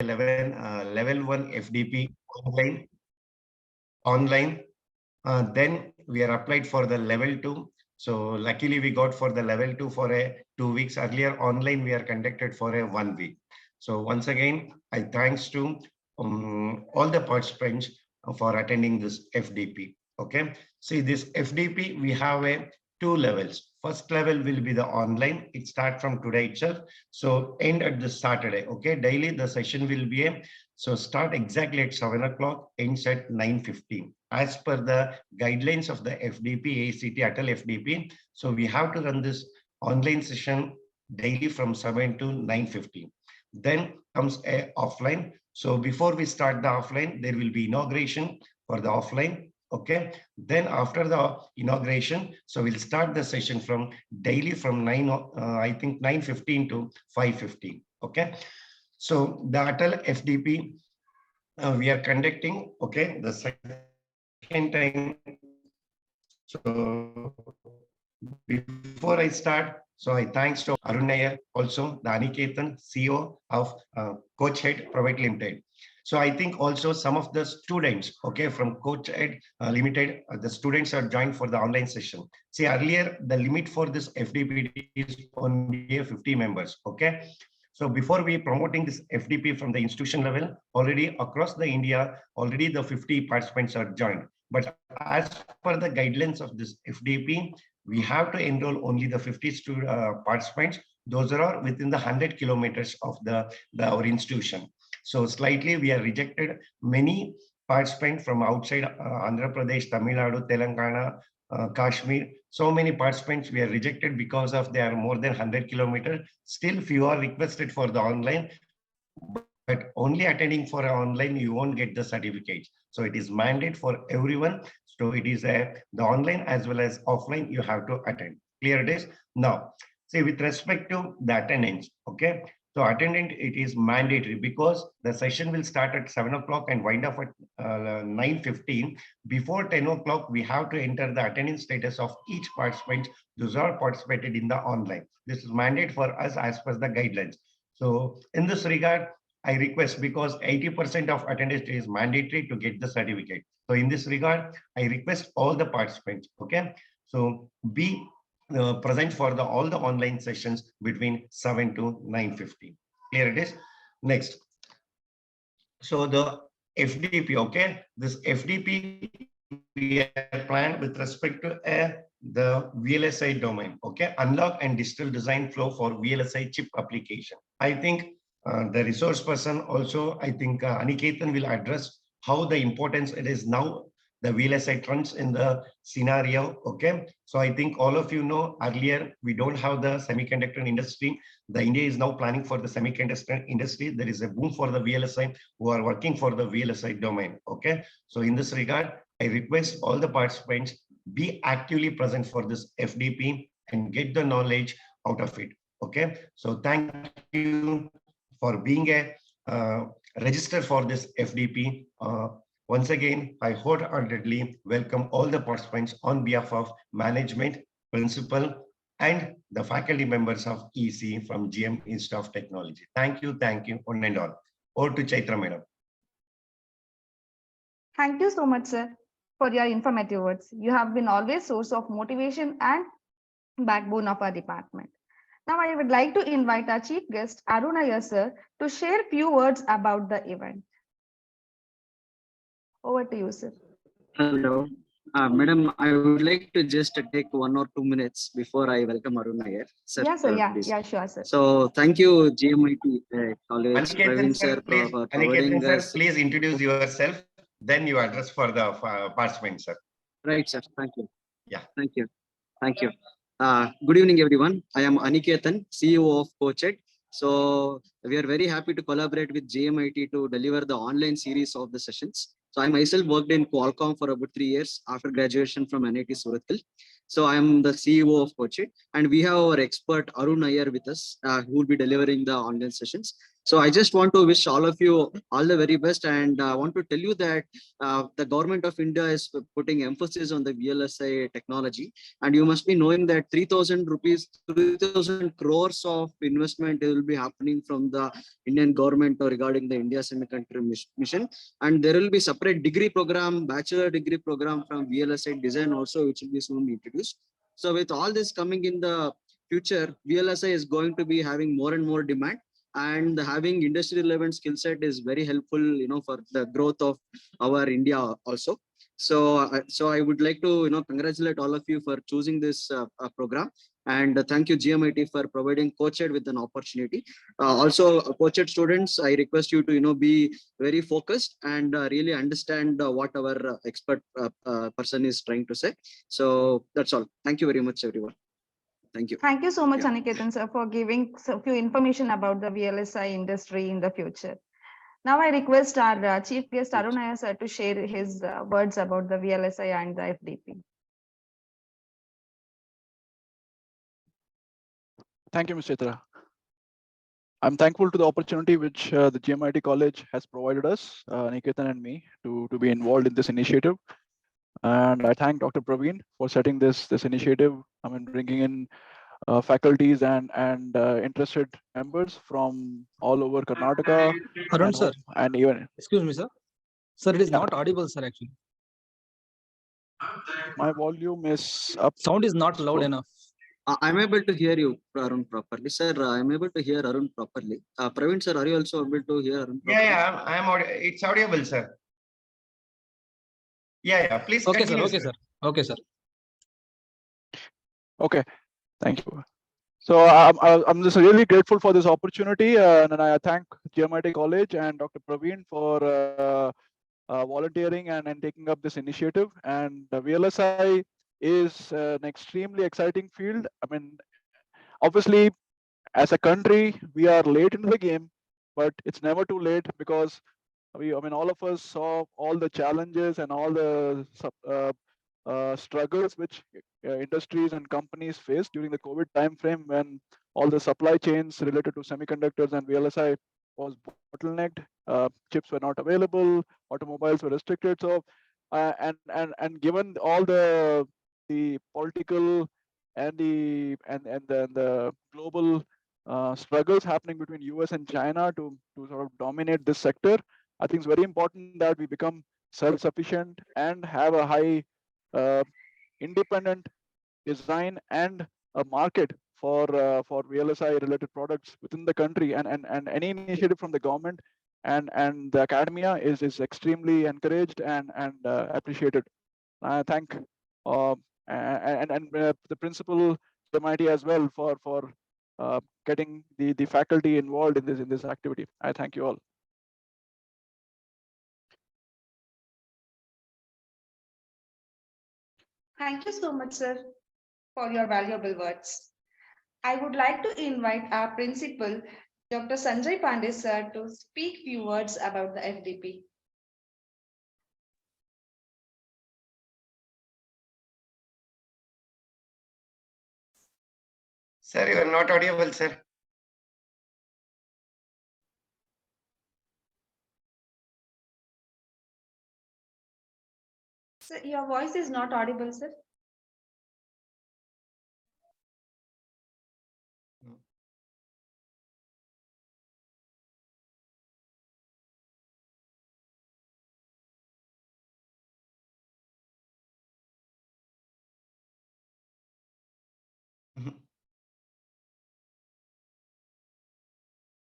level 1 FDP online. Then we are applied for the level 2. So luckily we got for the level 2 for a 2 weeks. Earlier online we are conducted for a 1 week. So once again, I thanks to all the participants for attending this FDP. Okay. See, this FDP, we have a 2 levels. First level will be the online. It starts from today itself. So end at this Saturday. Okay. Daily the session will be so start exactly at 7 o'clock, ends at 9:15. As per the guidelines of the FDP, ACT, Atal FDP. So we have to run this online session daily from 7 to 9:15. Then comes a offline. So before we start the offline, there will be inauguration for the offline. Okay. Then after the inauguration, so we'll start the session from daily from 9:15 to 5:15. Okay. So the Atal FDP we are conducting. Okay. The second time. So before I start, so I thanks to Arun Nair, also the Anicketan, CEO of Coach Head Private Limited. So I think also some of the students, okay, from Coach Head Limited, the students are joined for the online session. See, earlier the limit for this FDP is only 50 members, okay. So before we promoting this FDP from the institution level, already across the India, already the 50 participants are joined. But as per the guidelines of this FDP, we have to enroll only the 50 participants. Those are within the 100 kilometers of our institution. So slightly we are rejected many participants from outside Andhra Pradesh, Tamil Nadu, Telangana, Kashmir. So many participants we are rejected because of they are more than 100 kilometers. Still few are requested for the online, but only attending for online, you won't get the certificate. So it is mandate for everyone. So it is the online as well as offline, you have to attend. Clear it is? Now, say with respect to the attendance, okay? So attendance, it is mandatory because the session will start at 7 o'clock and wind up at 9:15. Before 10 o'clock, we have to enter the attendance status of each participant. Those are participated in the online. This is mandate for us as per the guidelines. So in this regard, I request because 80% of attendance is mandatory to get the certificate. So in this regard, I request all the participants, okay? So be present for all the online sessions between 7 to 9:15. Clear it is? Next. So the FDP, okay? This FDP we are planned with respect to the VLSI domain, okay? Unlock and digital design flow for VLSI chip application. I think the resource person also, I think Anicketan will address how the importance it is now the VLSI trends in the scenario, okay? So I think all of you know earlier, we don't have the semiconductor industry. The India is now planning for the semiconductor industry. There is a boom for the VLSI who are working for the VLSI domain, okay? So in this regard, I request all the participants be actively present for this FDP and get the knowledge out of it, okay? So thank you for being a register for this FDP. Once again, I wholeheartedly welcome all the participants on behalf of management, principal, and the faculty members of EC from GM Institute of Technology. Thank you, one and all. Over to Chaitra Madam. Thank you so much, sir, for your informative words. You have been always source of motivation and backbone of our department. Now, I would like to invite our chief guest, Arun Nair, sir, to share few words about the event. Over to you, sir. Hello. Madam, I would like to just take 1 or 2 minutes before I welcome Arun Nair. Sir, yes, sir. Yeah, sure, sir. So, thank you, GMIT College, Praveen sir, for providing us. Please introduce yourself, then you address for the participants, sir. Right, sir. Thank you. Yeah. Thank you. Thank you. Good evening, everyone. I am Anicketan, CEO of Coached. So we are very happy to collaborate with GMIT to deliver the online series of the sessions. So I myself worked in Qualcomm for about 3 years after graduation from NIT Surathkal. So I am the CEO of Coached, and we have our expert Arun Nair with us, who will be delivering the online sessions. So I just want to wish all of you all the very best, and I want to tell you that the government of India is putting emphasis on the VLSI technology, and you must be knowing that 3,000 rupees, 3,000 crores of investment will be happening from the Indian government regarding the India Semiconductor Mission, and there will be separate degree program, bachelor degree program from VLSI design also, which will be soon introduced. So with all this coming in the future, VLSI is going to be having more and more demand, and having industry relevant skill set is very helpful, for the growth of our India also. So I would like to congratulate all of you for choosing this program, and thank you GMIT for providing CoachEd with an opportunity. Also, CoachEd students, I request you to be very focused and really understand what our expert person is trying to say. So that's all. Thank you very much, everyone. Thank you. Thank you so much, Yeah. Aniketan sir, for giving a few information about the VLSI industry in the future. Now I request our chief guest Arunaya sir to share his words about the VLSI and the FDP. Thank you, Ms. Chaitra. I'm thankful to the opportunity which the GMIT College has provided us, Niketan and me, to be involved in this initiative. And I thank Dr. Praveen for setting this initiative. I mean, bringing in faculties and interested members from all over Karnataka. Arun sir, and even excuse me, sir. Sir, it is Yeah. not audible, sir, actually. my volume is up. Sound is not loud So- enough. I'm able to hear you, Arun, properly. Sir, I'm able to hear Arun properly. Praveen, sir, are you also able to hear Arun properly? Yeah, it's audible, sir. Yeah, please Okay, sir. continue, Okay, sir. Okay, sir. Okay, thank you. So I'm just really grateful for this opportunity, and I thank GMIT College and Dr. Praveen for volunteering and taking up this initiative. And VLSI is an extremely exciting field. I mean, obviously, as a country, we are late into the game, but it's never too late because all of us saw all the challenges and all the struggles which industries and companies faced during the COVID timeframe, when all the supply chains related to semiconductors and VLSI was bottlenecked. Chips were not available, automobiles were restricted. So, and given all the political and the global struggles happening between US and China to sort of dominate this sector, I think it's very important that we become self-sufficient and have a high independent design and a market for VLSI related products within the country, and any initiative from the government and the academia is extremely encouraged and appreciated. I thank the principal MIT as well for getting the faculty involved in this activity. I thank you all. Thank you so much, sir, for your valuable words. I would like to invite our principal, Dr. Sanjay Pandey, sir, to speak few words about the FDP. Sir, you are not audible, sir. Sir, your voice is not audible, sir.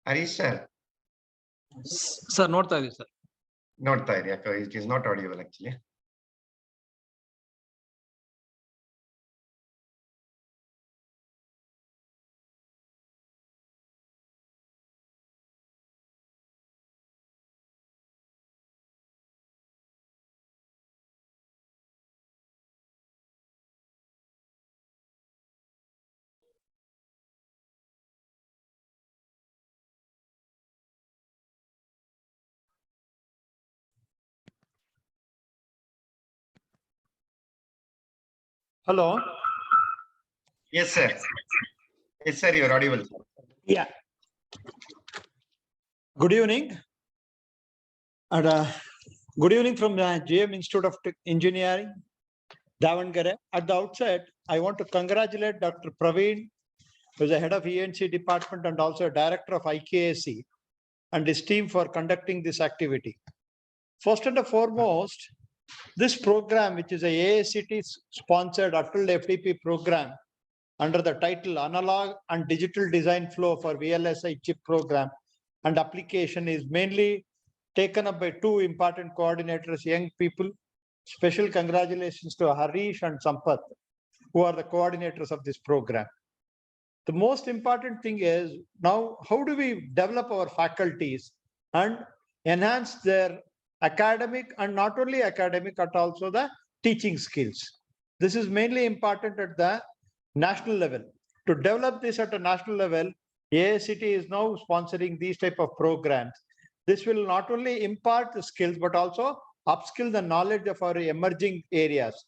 Harish, sir, Sir, ನೋಡ್ತಾ ಇದೀವಿ, sir. ನೋಡ್ತಾ ಇರಿ, ಯಾಕೆ it is not audible actually. Hello. Yes, sir. Yes, sir, you are audible. Yeah. Good evening. And good evening from the GM Institute of Engineering, DAVANGERE. At the outset, I want to congratulate Dr. Praveen, who is the head of ENC department and also director of IKAC, and his team for conducting this activity. First and foremost, this program, which is a AICT sponsored Atal FDP program under the title Analog and Digital Design Flow for VLSI Chip Program and application, is mainly taken up by two important coordinators, young people. Special congratulations to Harish and Sampath, who are the coordinators of this program. The most important thing is now, how do we develop our faculties and enhance their academic, and not only academic, but also the teaching skills? This is mainly important at the national level. To develop this at a national level, AICT is now sponsoring these type of programs. This will not only impart the skills, but also upskill the knowledge of our emerging areas.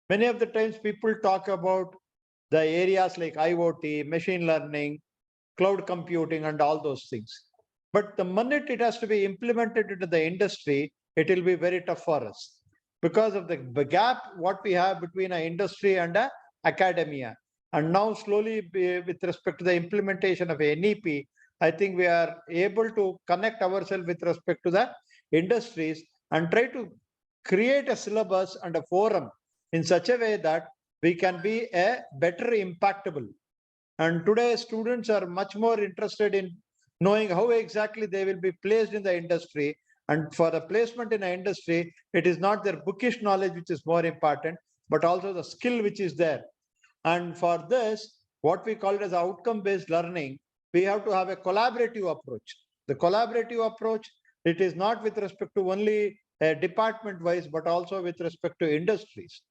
Many of the times people talk about the areas like IoT, machine learning, cloud computing, and all those things. But the minute it has to be implemented into the industry, it will be very tough for us because of the gap what we have between an industry and academia. And now slowly, with respect to the implementation of NEP, I think we are able to connect ourselves with respect to the industries and try to create a syllabus and a forum in such a way that we can be a better impactable. And today students are much more interested in knowing how exactly they will be placed in the industry. And for the placement in the industry, it is not their bookish knowledge which is more important, but also the skill which is there. And for this, what we call it as outcome-based learning, we have to have a collaborative approach. The collaborative approach, it is not with respect to only department-wise, but also with respect to industries.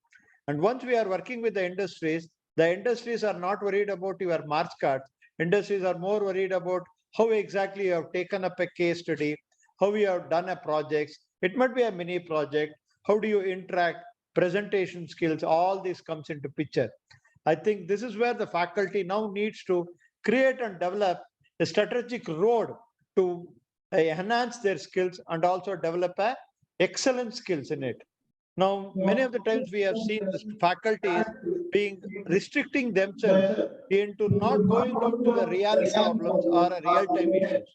And once we are working with the industries are not worried about your marks card. Industries are more worried about how exactly you have taken up a case study, how you have done a project. It might be a mini project. How do you interact, presentation skills, all this comes into picture. I think this is where the faculty now needs to create and develop a strategic road to enhance their skills and also develop a excellent skills in it. Now, many of the times we have seen the faculties being restricting themselves into not going down to the real problems or real-time issues.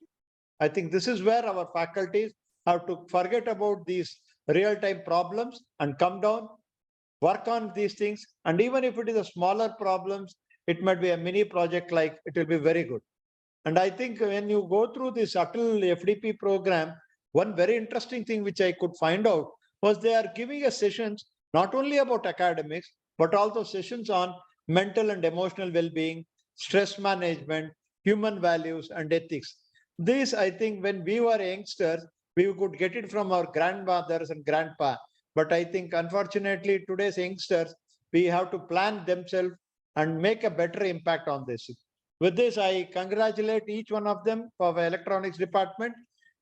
I think this is where our faculties have to forget about these real-time problems and come down, work on these things. And even if it is a smaller problems, it might be a mini project, like it will be very good. And I think when you go through this Atal FDP program, one very interesting thing which I could find out was they are giving us sessions not only about academics, but also sessions on mental and emotional well-being, stress management, human values, and ethics. This, I think, when we were youngsters, we could get it from our grandmothers and grandpa. But I think, unfortunately, today's youngsters, we have to plan themselves and make a better impact on this. With this, I congratulate each one of them for the electronics department,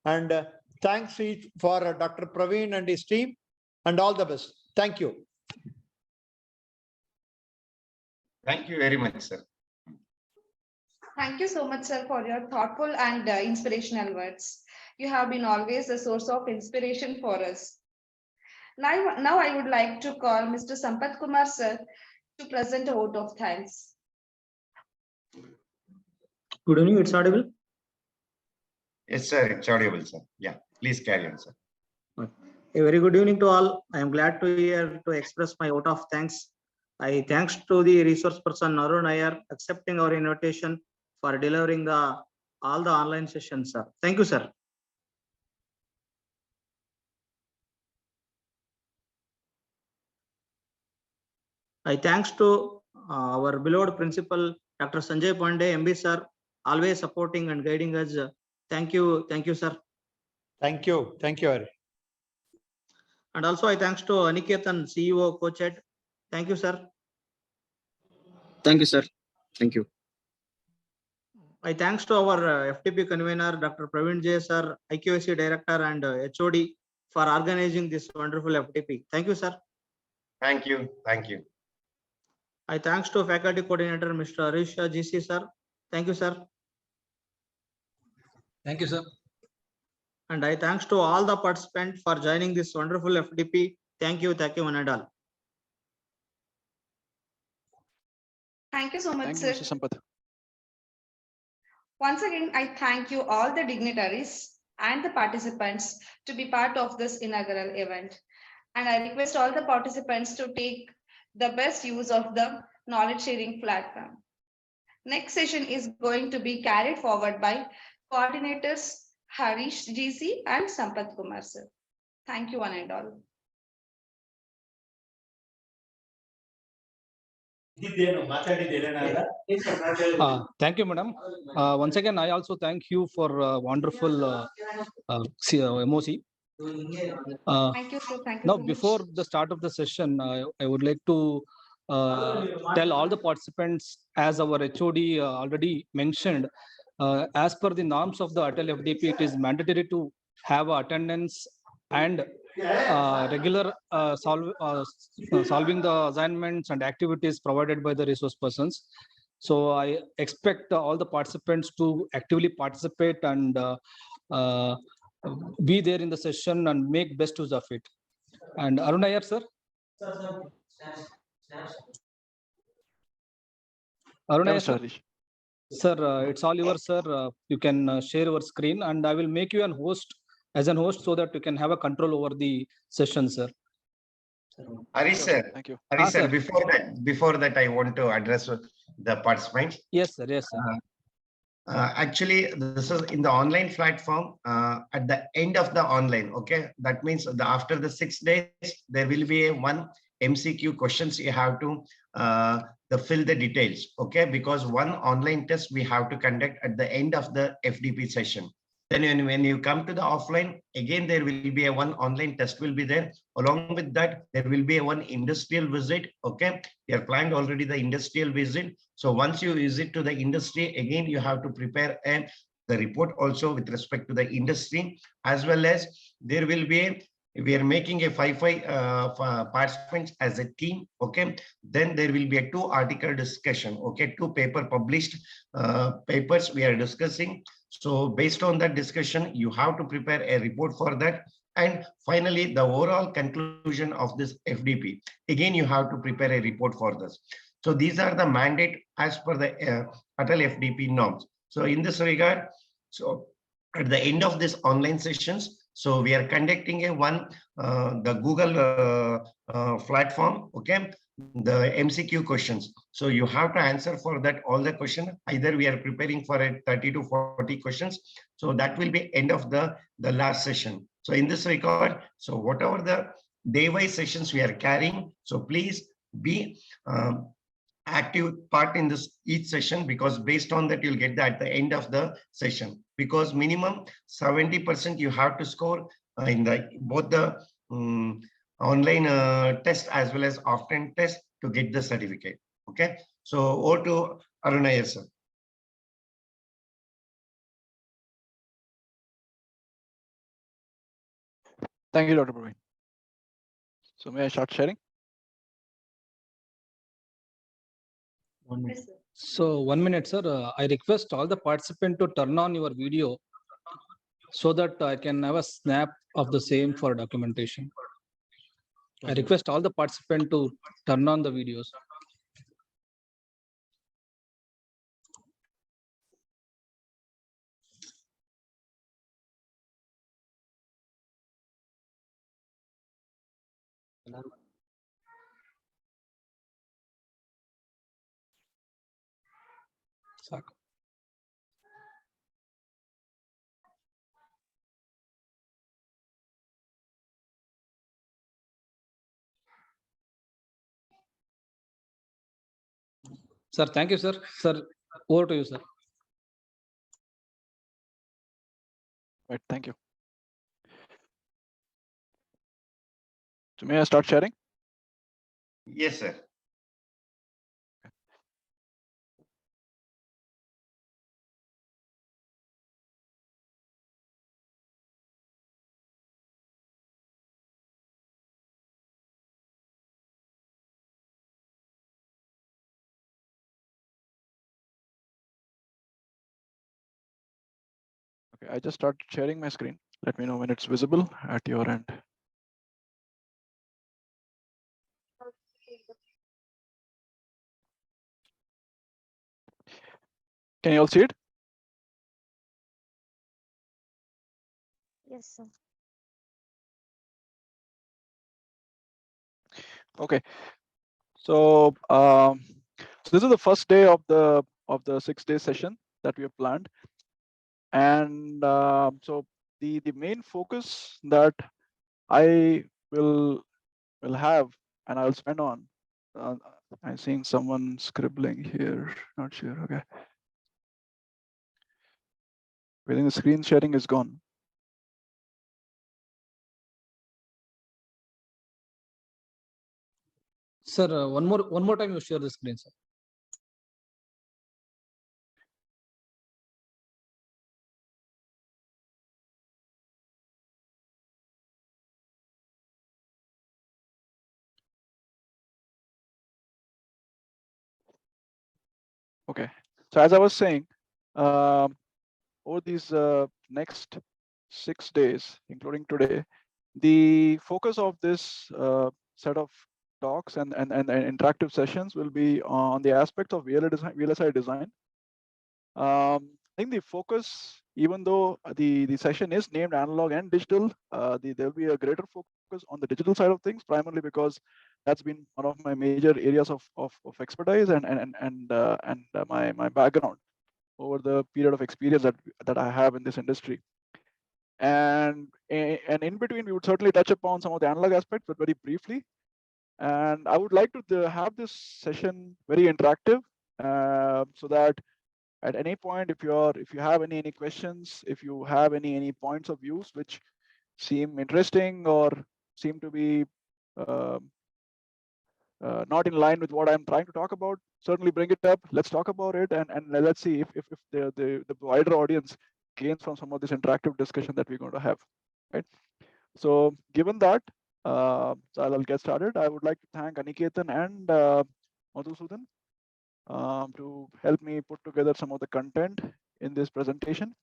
and thanks each for Dr. Praveen and his team, and all the best. Thank you. Thank you very much, sir. Thank you so much, sir, for your thoughtful and inspirational words. You have been always a source of inspiration for us. Now I would like to call Mr. Sampath Kumar, sir, to present a vote of thanks. Good evening, it's audible. Yes, sir. It's audible, sir. Yeah, please carry on, sir. A very good evening to all. I am glad to hear to express my vote of thanks. I thanks to the resource person Arun Iyer accepting our invitation for delivering all the online sessions, sir. Thank you, sir. I thanks to our beloved principal, Dr. Sanjay Pandey, MB sir, always supporting and guiding us. Thank you, sir. Thank you. Thank you, Hari. And also I thanks to Aniketan, CEO, Coach Head. Thank you, sir. Thank you, sir. Thank you. I thanks to our FTP convener, Dr. Praveen J. sir, IQAC director and HOD for organizing this wonderful FTP. Thank you, sir. Thank you. Thank you. I thanks to faculty coordinator, Mr. Harish GC, sir. Thank you, sir. Thank you, sir. And I thanks to all the participants for joining this wonderful FDP. Thank you, one and all. Thank you so much, Thank you, sir. Mr. Sampath. Once again, I thank you all the dignitaries and the participants to be part of this inaugural event. And I request all the participants to take the best use of the knowledge sharing platform. Next session is going to be carried forward by coordinators Harish GC and Sampath Kumar sir. Thank you one and all. Thank you, madam. Once again, I also thank you for wonderful MOC. Thank you, sir. Thank you Now, so before much. the start of the session, I would like to tell all the participants, as our HOD already mentioned, as per the norms of the Atal FDP, it is mandatory to have attendance and regular solving the assignments and activities provided by the resource persons. So I expect all the participants to actively participate and be there in the session and make best use of it. And Arun Iyer, sir. Arun Yeah, Iyer, Mr. sir. Harish. Sir, it's all yours, sir. You can share your screen and I will make you an host as an host so that you can have a control over the session, sir. Harish Sure, sir, thank you. Harish sir, sir. before that, I want to address the participants. Yes, sir. Yes, sir. Actually, this is in the online platform. At the end of the online, okay, that means after the 6 days, there will be a one MCQ questions you have to fill the details, okay, because one online test we have to conduct at the end of the FDP session. Then when you come to the offline, again, there will be a one online test will be there. Along with that, there will be a one industrial visit. Okay, you have planned already the industrial visit. So once you visit to the industry, again, you have to prepare the report also with respect to the industry, as well as there will be we are making a 5 participants as a team. Okay, then there will be a 2 article discussion. Okay, 2 paper published papers we are discussing. So based on that discussion, you have to prepare a report for that. And finally, the overall conclusion of this FDP. Again, you have to prepare a report for this. So these are the mandate as per the Atal FDP norms. So in this regard, so at the end of this online sessions, so we are conducting the Google platform, okay, the MCQ questions. So you have to answer for that all the questions. Either we are preparing for a 30 to 40 questions. So that will be end of the last session. So in this regard, so whatever the day-wise sessions we are carrying, so please be active part in this each session, because based on that you'll get that at the end of the session, because minimum 70% you have to score in the both the online test as well as offline test to get the certificate. Okay, so over to Arun Iyer, sir. Thank you, Dr. Praveen. So may I start sharing? Yes, sir. So 1 minute, sir. I request all the participants to turn on your video so that I can have a snap of the same for documentation. I request all the participants to turn on the videos. Saku. Sir, thank you, sir. Sir, over to you, sir. Right, thank you. So may I start sharing? Yes, sir. Okay, I just started sharing my screen. Let me know when it's visible at your end. Can you all see it? Yes, sir. Okay. So, so this is the first day of the 6-day session that we have planned, and so the main focus that I will have and I'll spend on. I'm seeing someone scribbling here. Not sure. Okay. I think the screen sharing is gone. Sir, one more time you share the screen, sir. Okay. So as I was saying, over these next 6 days, including today, the focus of this set of talks and interactive sessions will be on the aspects of VLSI design. I think the focus, even though the session is named analog and digital, there'll be a greater focus on the digital side of things, primarily because that's been one of my major areas of expertise and my background over the period of experience that I have in this industry. And in between, we would certainly touch upon some of the analog aspects, but very briefly. And I would like to have this session very interactive, so that at any point, if you have any questions, if you have any points of views which seem interesting or seem to be not in line with what I'm trying to talk about, certainly bring it up. Let's talk about it, and let's see if the wider audience gains from some of this interactive discussion that we're going to have. Right. So given that, so I'll get started. I would like to thank Aniketan and Madhusudan to help me put together some of the content in this presentation.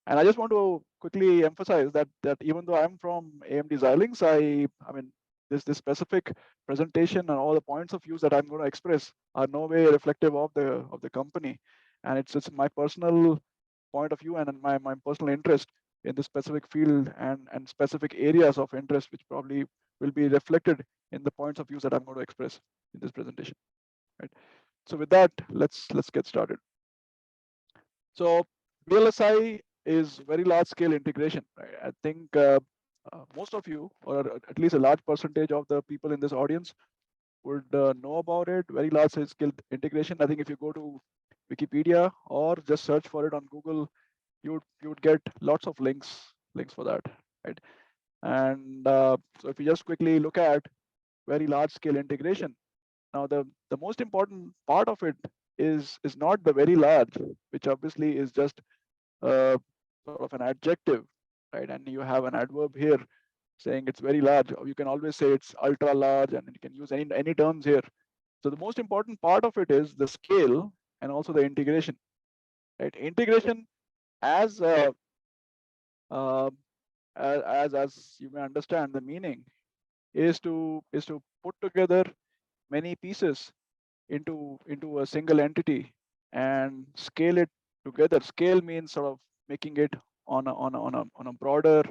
And I just want to quickly emphasize that even though I'm from AMD Xilinx, I mean this specific presentation and all the points of views that I'm going to express are no way reflective of the company, and it's my personal point of view and my personal interest in this specific field and specific areas of interest, which probably will be reflected in the points of views that I'm going to express in this presentation. Right. So with that, let's get started. So VLSI is very large scale integration. Right? I think most of you, or at least a large percentage of the people in this audience, would know about it. Very large scale integration. I think if you go to Wikipedia or just search for it on Google, you would get lots of links for that. Right. And so if you just quickly look at very large scale integration, now the most important part of it is not the very large, which obviously is just sort of an adjective, right? And you have an adverb here saying it's very large. Or you can always say it's ultra large, and you can use any terms here. So the most important part of it is the scale and also the integration, right? Integration as as you may understand the meaning is to put together many pieces into a single entity and scale it together. Scale means sort of making it on a broader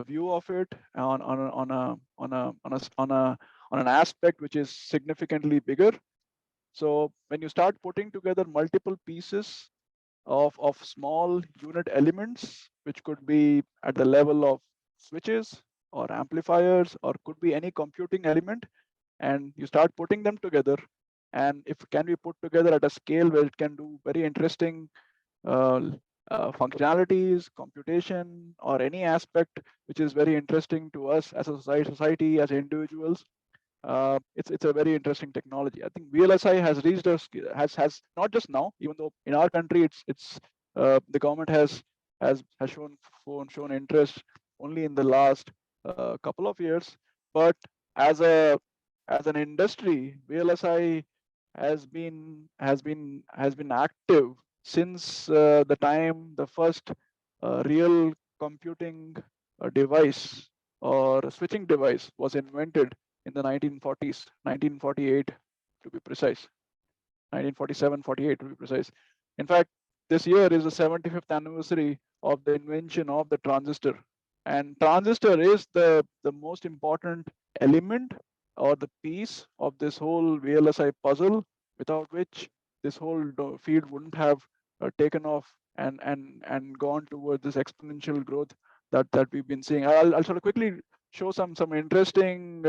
view of it, on an aspect which is significantly bigger. So when you start putting together multiple pieces of small unit elements, which could be at the level of switches or amplifiers, or could be any computing element, and you start putting them together, and if it can be put together at a scale where it can do very interesting functionalities, computation, or any aspect which is very interesting to us as a society, as individuals, it's a very interesting technology. I think VLSI has reached has not just now, even though in our country it's the government has shown interest only in the last couple of years, but as an industry, VLSI has been active since the time the first real computing device or a switching device was invented in the 1940s, 1948 to be precise, 1947, 48 to be precise. In fact, this year is the 75th anniversary of the invention of the transistor. And transistor is the most important element or the piece of this whole VLSI puzzle, without which this whole field wouldn't have taken off and gone towards this exponential growth that we've been seeing. I'll sort of quickly show some interesting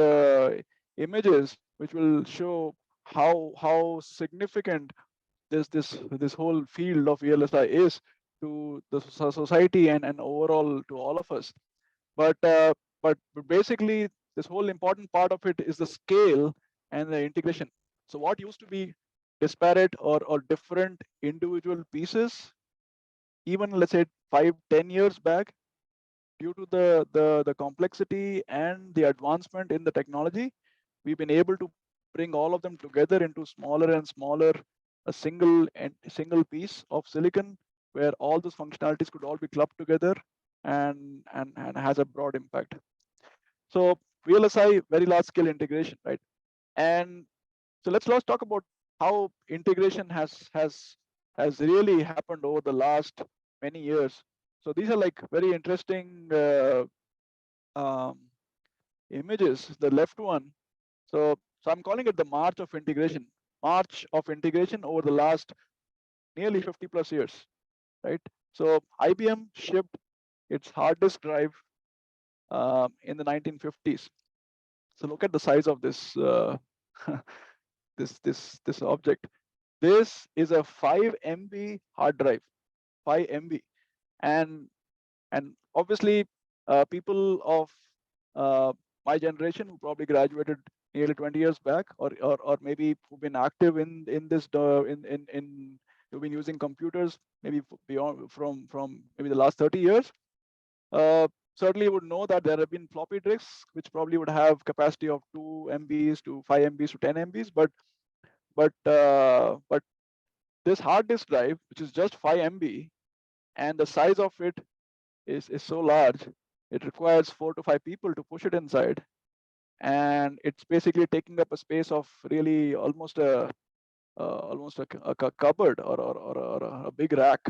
images which will show how significant this whole field of VLSI is to the society and overall to all of us. But basically, this whole important part of it is the scale and the integration. So what used to be disparate or different individual pieces, even let's say 5-10 years back, due to the complexity and the advancement in the technology, we've been able to bring all of them together into smaller and smaller a single piece of silicon where all those functionalities could all be clubbed together and has a broad impact. So VLSI, very large scale integration, right? And so let's talk about how integration has really happened over the last many years. So these are like very interesting images. The left one. So I'm calling it the march of integration. March of integration over the last nearly 50 plus years, right? So IBM shipped its hard disk drive in the 1950s. So look at the size of this this object. This is a 5 MB hard drive, 5 MB, and obviously people of my generation who probably graduated nearly 20 years back, or maybe who've been active in this who've been using computers maybe beyond from maybe the last 30 years, certainly would know that there have been floppy disks which probably would have capacity of 2 MBs to 5 MBs to 10 MBs, but this hard disk drive, which is just 5 MB, and the size of it is so large, it requires 4 to 5 people to push it inside, and it's basically taking up a space of really almost a cupboard or a big rack.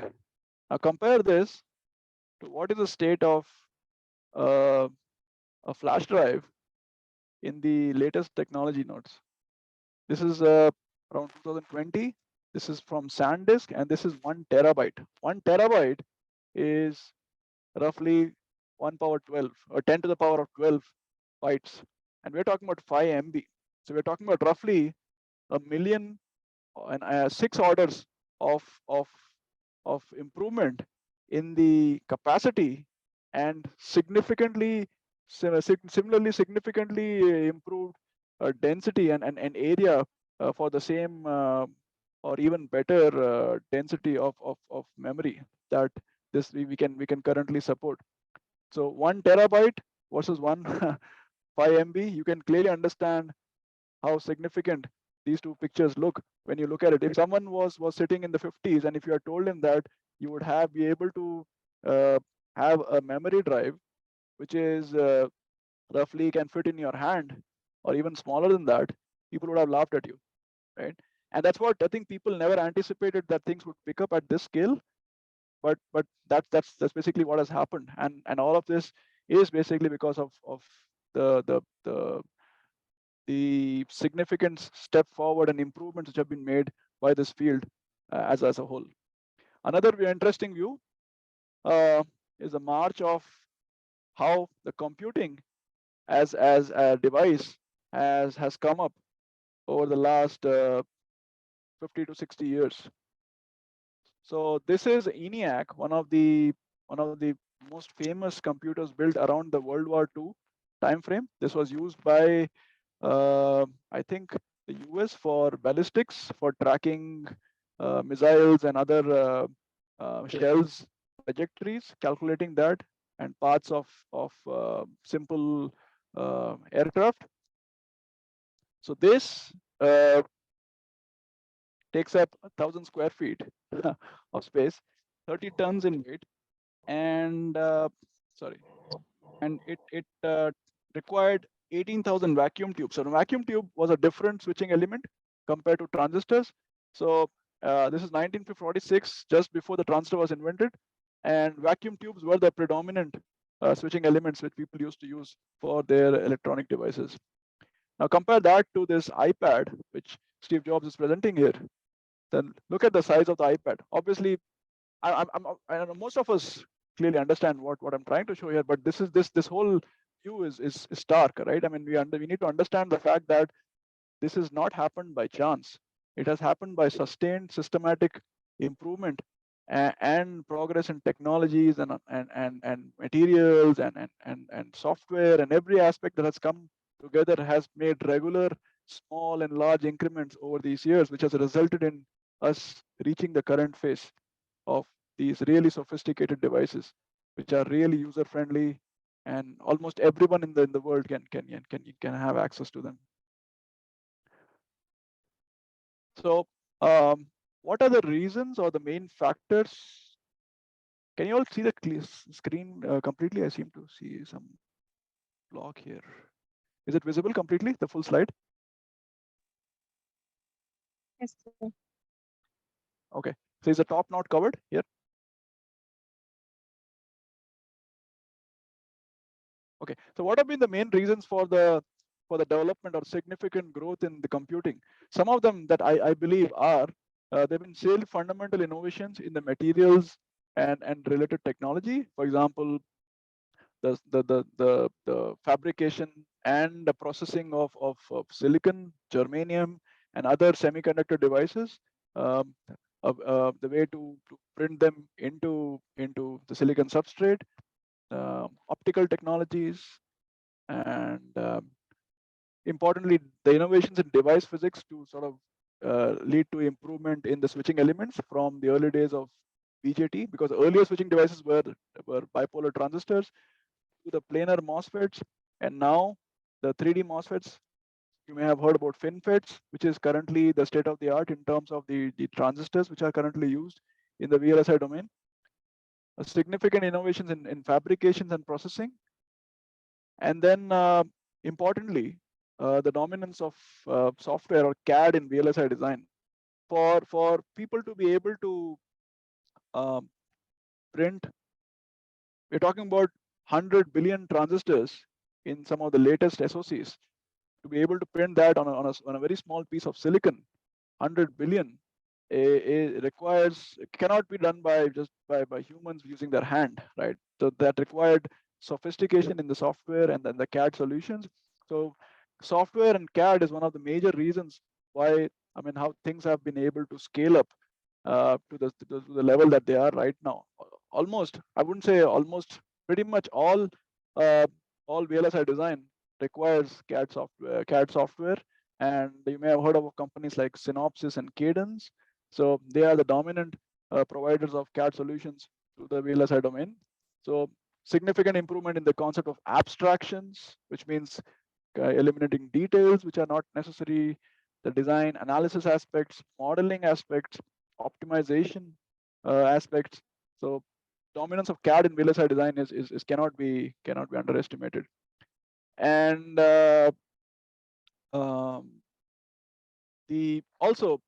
Now compare this to what is the state of a flash drive in the latest technology nodes. This is around 2020. This is from SanDisk, and this is 1 terabyte. 1 terabyte is roughly 1 power 12 or 10 to the power of 12 bytes, and we're talking about 5 MB. So we're talking about roughly a million and 6 orders of improvement in the capacity, and similarly significantly improved density and area for the same or even better density of memory that we can currently support. So 1 terabyte versus 1 5 MB, you can clearly understand how significant these two pictures look when you look at it. If someone was sitting in the 50s, and if you had told him that you would be able to have a memory drive which is roughly can fit in your hand or even smaller than that, people would have laughed at you, right? And that's what I think people never anticipated, that things would pick up at this scale. But that's basically what has happened, and all of this is basically because of the significant step forward and improvements which have been made by this field as a whole. Another interesting view is the march of how the computing as a device has come up over the last 50 to 60 years. So this is ENIAC, one of the most famous computers built around the World War II timeframe. This was used by I think the US for ballistics, for tracking missiles and other shells trajectories, calculating that, and parts of simple aircraft. So this takes up 1,000 square feet of space, 30 tons in weight, and it required 18,000 vacuum tubes. So a vacuum tube was a different switching element compared to transistors. So this is 1946, just before the transistor was invented, and vacuum tubes were the predominant switching elements which people used to use for their electronic devices. Now compare that to this iPad, which Steve Jobs is presenting here. Then look at the size of the iPad. Obviously, I know most of us clearly understand what I'm trying to show here, but this whole view is stark, right? I mean, we need to understand the fact that this has not happened by chance. It has happened by sustained systematic improvement and progress in technologies and materials and software, and every aspect that has come together has made regular small and large increments over these years, which has resulted in us reaching the current phase of these really sophisticated devices, which are really user friendly, and almost everyone in the world can have access to them. So what are the reasons or the main factors? Can you all see the screen completely? I seem to see some block here. Is it visible completely, the full slide? Yes, sir. Okay, so is the top not covered here? Okay, so what have been the main reasons for the development or significant growth in the computing? Some of them that I believe are there have been several fundamental innovations in the materials and related technology. For example, the fabrication and the processing of silicon, germanium, and other semiconductor devices. The way to print them into the silicon substrate, optical technologies, and importantly, the innovations in device physics to sort of lead to improvement in the switching elements from the early days of BJT, because earlier switching devices were bipolar transistors to the planar MOSFETs, and now the 3D MOSFETs. You may have heard about FinFETs, which is currently the state of the art in terms of the transistors which are currently used in the VLSI domain. A significant innovations in fabrications and processing, and then importantly, the dominance of software or CAD in VLSI design. For people to be able to print, we're talking about 100 billion transistors in some of the latest SoCs. To be able to print that on a very small piece of silicon, 100 billion, cannot be done by humans using their hand, right? So that required sophistication in the software and then the CAD solutions. So software and CAD is one of the major reasons why, I mean, how things have been able to scale up to the level that they are right now. Almost, I wouldn't say almost, pretty much all VLSI design requires CAD software, and you may have heard of companies like Synopsys and Cadence. So they are the dominant providers of CAD solutions to the VLSI domain. So significant improvement in the concept of abstractions, which means eliminating details which are not necessary, the design analysis aspects, modeling aspects, optimization aspects. So dominance of CAD in VLSI design is cannot be underestimated. And also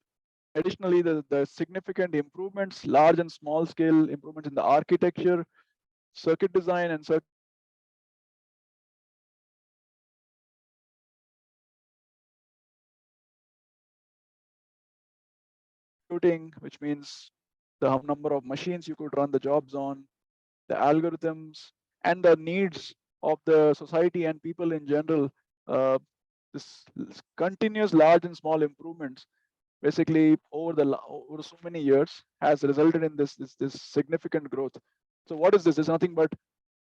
additionally, the significant improvements, large and small scale improvements in the architecture, circuit design, and computing, which means the number of machines you could run the jobs on, the algorithms, and the needs of the society and people in general. This continuous large and small improvements, basically over so many years, has resulted in this significant growth. So what is this? It's nothing but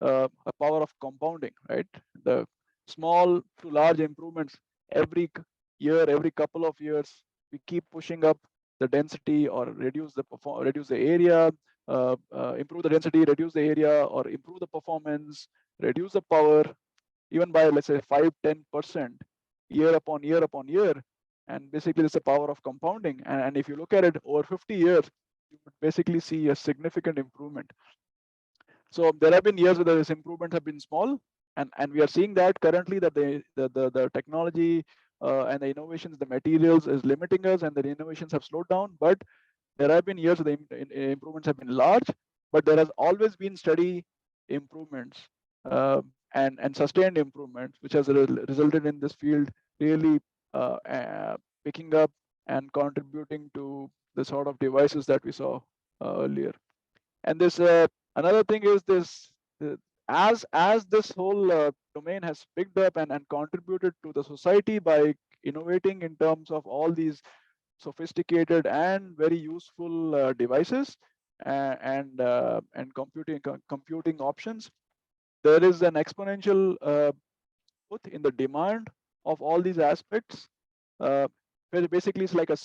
a power of compounding, right? The small to large improvements every year, every couple of years, we keep pushing up the density or reduce the area, improve the density, reduce the area, or improve the performance, reduce the power, even by, let's say, 5-10% year upon year upon year. And basically it's the power of compounding. And if you look at it over 50 years, you would basically see a significant improvement. So there have been years where these improvements have been small, and we are seeing that currently that the technology and the innovations, the materials is limiting us, and the innovations have slowed down. But there have been years where the improvements have been large, but there has always been steady improvements and sustained improvements, which has resulted in this field really picking up and contributing to the sort of devices that we saw earlier. And this another thing is this as this whole domain has picked up and contributed to the society by innovating in terms of all these sophisticated and very useful devices and computing options, there is an exponential growth in the demand of all these aspects. Where basically it's like a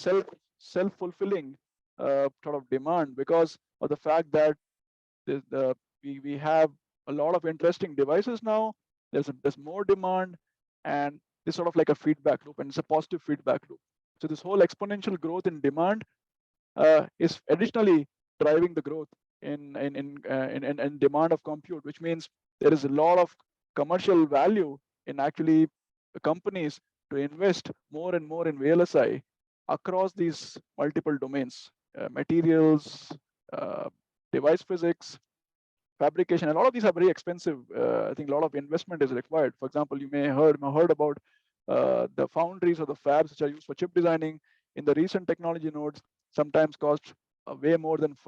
self-fulfilling sort of demand because of the fact that we have a lot of interesting devices now. There's more demand, and it's sort of like a feedback loop, and it's a positive feedback loop. So this whole exponential growth in demand is additionally driving the growth in demand of compute, which means there is a lot of commercial value in actually companies to invest more and more in VLSI across these multiple domains, materials, device physics, fabrication. A lot of these are very expensive. I think a lot of investment is required. For example, you may have heard about the foundries or the fabs which are used for chip designing in the recent technology nodes sometimes cost way beyond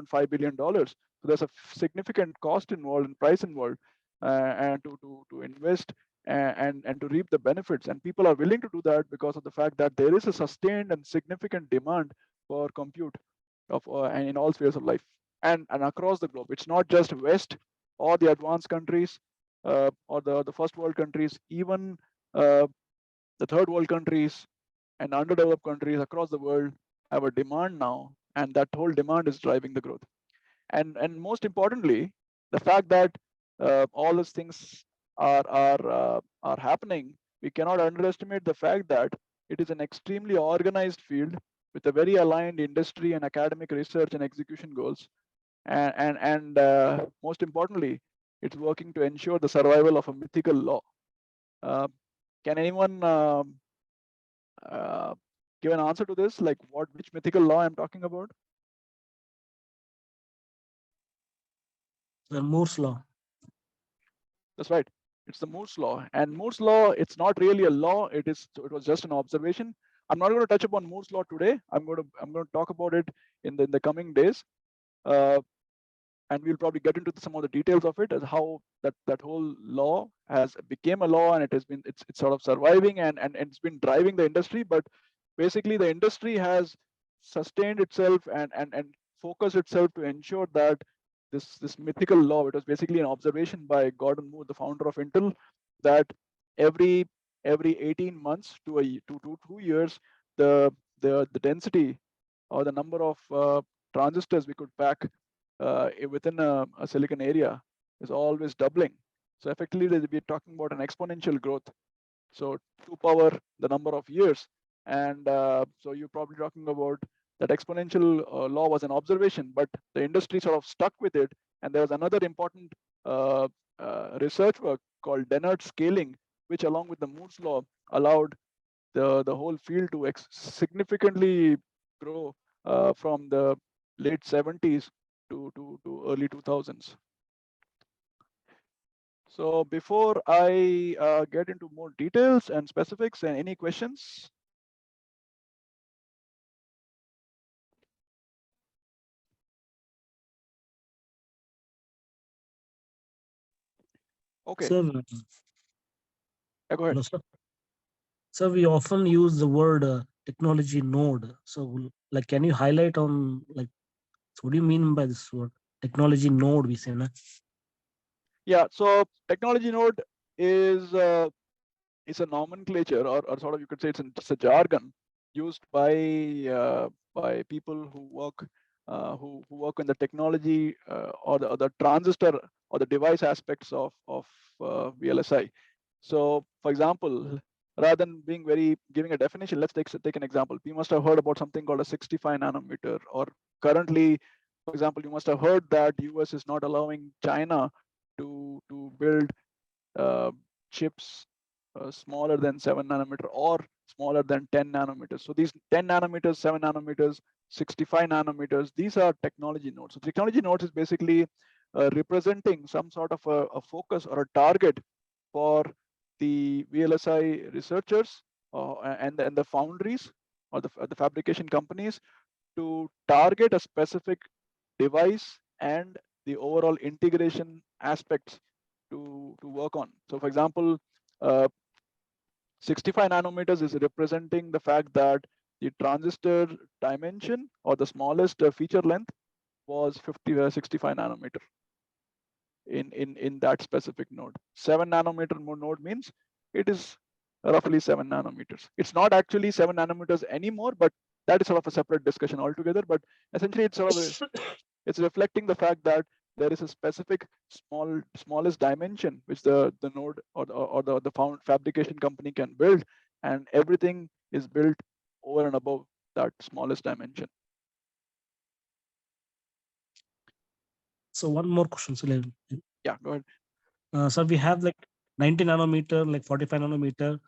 $5 billion. So there's a significant cost involved and price involved and to invest and to reap the benefits. And people are willing to do that because of the fact that there is a sustained and significant demand for compute and in all spheres of life and across the globe. It's not just West or the advanced countries or the first world countries, even the third world countries and underdeveloped countries across the world have a demand now, and that whole demand is driving the growth. And most importantly, the fact that all these things are happening, we cannot underestimate the fact that it is an extremely organized field with a very aligned industry and academic research and execution goals. And most importantly, it's working to ensure the survival of a mythical law. Can anyone give an answer to this? Like which mythical law I'm talking about? The Moore's law. That's right. It's the Moore's law. And Moore's law, it's not really a law. It was just an observation. I'm not going to touch upon Moore's law today. I'm going to talk about it in the coming days. And we'll probably get into some of the details of it, as how that whole law became a law, and it's sort of surviving and it's been driving the industry. But basically, the industry has sustained itself and focused itself to ensure that this mythical law, it was basically an observation by Gordon Moore, the founder of Intel, that every 18 months to 2 years, the density or the number of transistors we could pack within a silicon area is always doubling. So effectively, we're talking about an exponential growth. So 2 power the number of years. And so you're probably talking about that exponential law was an observation, but the industry sort of stuck with it. And there was another important research work called Dennard scaling, which along with the Moore's law allowed the whole field to significantly grow from the late 70s to early 2000s. So before I get into more details and specifics, and any questions? Okay. Sir, Go ahead. hello, sir. Sir, we often use the word technology node. So, like, can you highlight on so what do you mean by this word technology node? We say, na? Yeah. So technology node is a nomenclature, or sort of you could say it's a jargon used by people who work in the technology or the transistor or the device aspects of VLSI. So, for example, rather than giving a definition, let's take an example. We must have heard about something called a 65 nanometer, or currently For example, you must have heard that US is not allowing China to build chips smaller than 7 nanometer or smaller than 10 nanometers. So these 10 nanometers, 7 nanometers, 65 nanometers, these are technology nodes. So technology nodes is basically representing some sort of a focus or a target for the VLSI researchers and the foundries or the fabrication companies to target a specific device and the overall integration aspects to work on. So for example, 65 nanometers is representing the fact that the transistor dimension or the smallest feature length was 65 nanometer in that specific node. 7 nanometer node means it is roughly 7 nanometers. It's not actually 7 nanometers anymore, but that is sort of a separate discussion altogether. But essentially, it's sort of it's reflecting the fact that there is a specific smallest dimension which the node or the fabrication company can build, and everything is built over and above that smallest dimension. So one more question. So Yeah, go ahead. so we have like 90 nanometer, like 45 nanometer.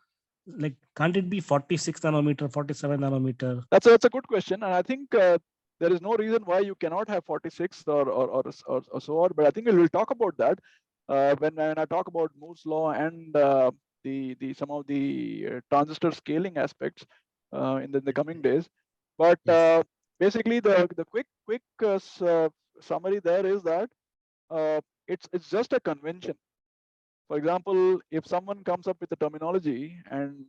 Like, can't it be 46 nanometer, 47 nanometer? That's a good question, and I think there is no reason why you cannot have 46 or so on. But I think we'll talk about that when I talk about Moore's law and the some of the transistor scaling aspects in the coming days. But basically, the quick summary there is that it's just a convention. For example, if someone comes up with a terminology and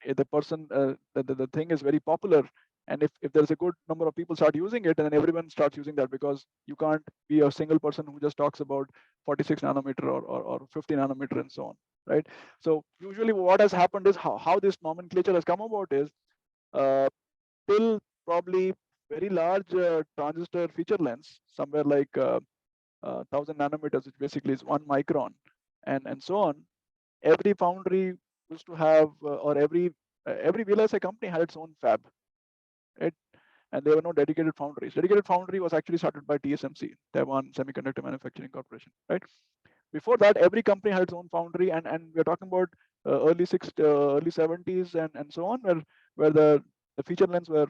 if the person the thing is very popular, and if there's a good number of people start using it, and then everyone starts using that, because you can't be a single person who just talks about 46 nanometer or 50 nanometer and so on, right? So usually what has happened is how this nomenclature has come about is till probably very large transistor feature lengths, somewhere like 1000 nanometers, which basically is 1 micron, and so on. Every foundry used to have, or every VLSI company had its own fab, right? And there were no dedicated foundries. Dedicated foundry was actually started by TSMC, Taiwan Semiconductor Manufacturing Corporation, right? Before that, every company had its own foundry, and we're talking about early 70s and so on, where the feature lengths were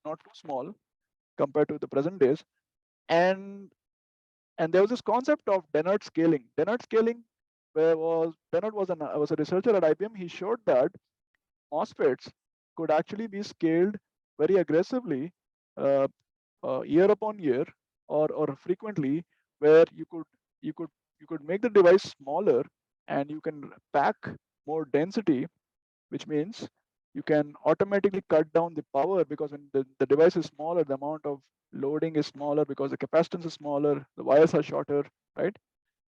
not too small compared to the present days, and there was this concept of Dennard scaling. Dennard scaling, Dennard was a researcher at IBM. He showed that MOSFETs could actually be scaled very aggressively year upon year or frequently, where you could make the device smaller and you can pack more density, which means you can automatically cut down the power, because when the device is smaller, the amount of loading is smaller because the capacitance is smaller, the wires are shorter, right?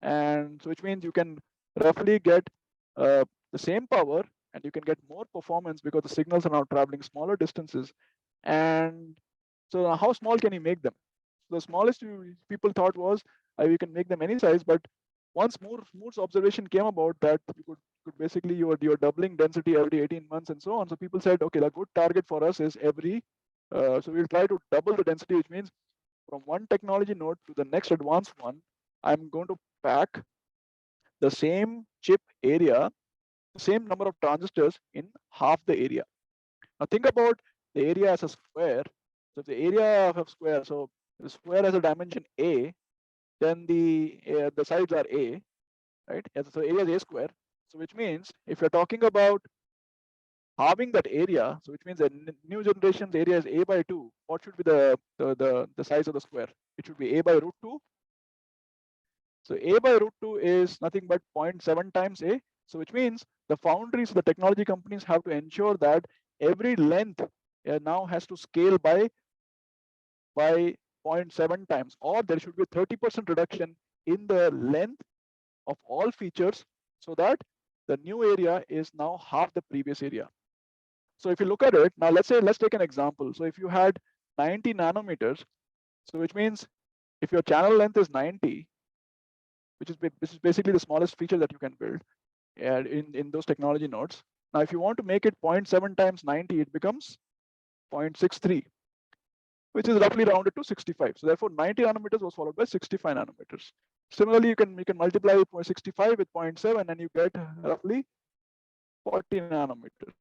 And so which means you can roughly get the same power, and you can get more performance because the signals are now traveling smaller distances. And so how small can you make them? The smallest people thought was you can make them any size, but once Moore's observation came about that you could basically you're doubling density every 18 months and so on. So people said, okay, the good target for us is every so we'll try to double the density, which means from one technology node to the next advanced one, I'm going to pack the same chip area, the same number of transistors in half the area. Now think about the area as a square. So if the area of a square, so the square has a dimension A, then the sides are A, right? So area is A square. So which means if you're talking about halving that area, so which means that new generation's area is A by 2, what should be the size of the square? It should be A by root 2. So A by root 2 is nothing but 0.7 times A. So which means the foundries, the technology companies have to ensure that every length now has to scale by 0.7 times, or there should be a 30% reduction in the length of all features, so that the new area is now half the previous area. So if you look at it, now let's take an example. So if you had 90 nanometers, so which means if your channel length is 90, which is basically the smallest feature that you can build in those technology nodes. Now, if you want to make it 0.7 times 90, it becomes 0.63. which is roughly rounded to 65. So therefore 90 nanometers was followed by 65 nanometers. Similarly, you can multiply 65 with 0.7 and you get roughly 40 nanometers.